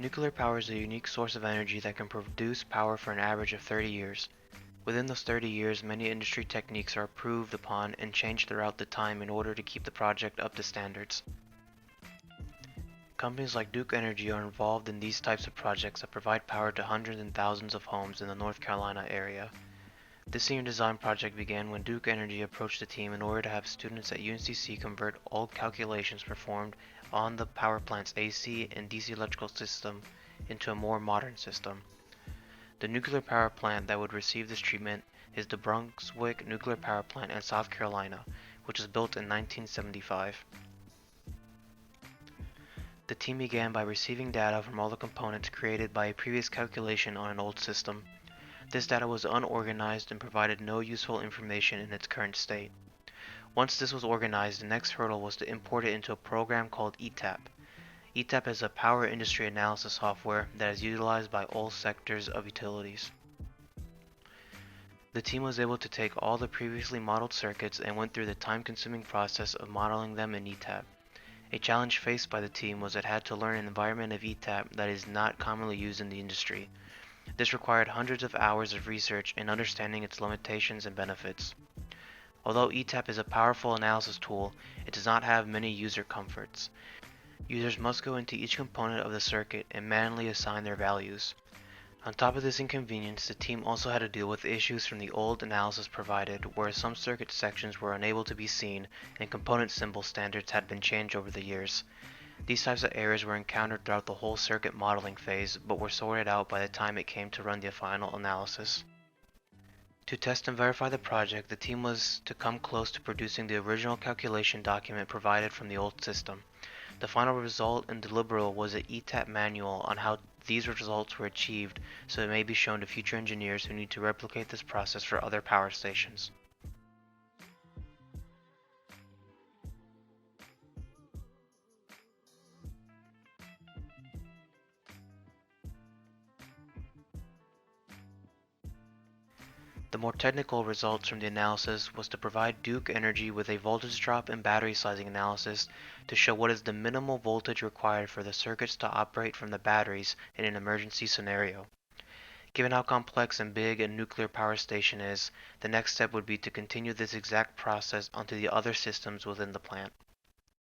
Nuclear power is a unique source of energy that can produce power for an average of 30 years. Within those 30 years, many industry techniques are improved upon and changed throughout the time in order to keep the project up to standards. Companies like Duke Energy are involved in these types of projects that provide power to hundreds and thousands of homes in the North Carolina area. This senior design project began when Duke Energy approached the team in order to have students at UNCC convert old calculations performed on the power plant's AC and DC electrical system into a more modern system. The nuclear power plant that would receive this treatment is the Brunswick Nuclear Power Plant in South Carolina, which was built in 1975. The team began by receiving data from all the components created by a previous calculation on an old system. This data was unorganized and provided no useful information in its current state. Once this was organized, the next hurdle was to import it into a program called ETAP. ETAP is a power industry analysis software that is utilized by all sectors of utilities. The team was able to take all the previously modeled circuits and went through the time-consuming process of modeling them in ETAP. A challenge faced by the team was it had to learn an environment of ETAP that is not commonly used in the industry. This required hundreds of hours of research and understanding its limitations and benefits. Although ETAP is a powerful analysis tool, it does not have many user comforts. Users must go into each component of the circuit and manually assign their values. On top of this inconvenience, the team also had to deal with issues from the old analysis provided, where some circuit sections were unable to be seen and component symbol standards had been changed over the years. These types of errors were encountered throughout the whole circuit modeling phase, but were sorted out by the time it came to run the final analysis. To test and verify the project, the team was to come close to producing the original calculation document provided from the old system. The final result and deliverable was an ETAP manual on how these results were achieved, so it may be shown to future engineers who need to replicate this process for other power stations. The more technical results from the analysis was to provide Duke Energy with a voltage drop and battery sizing analysis to show what is the minimal voltage required for the circuits to operate from the batteries in an emergency scenario. Given how complex and big a nuclear power station is, the next step would be to continue this exact process onto the other systems within the plant.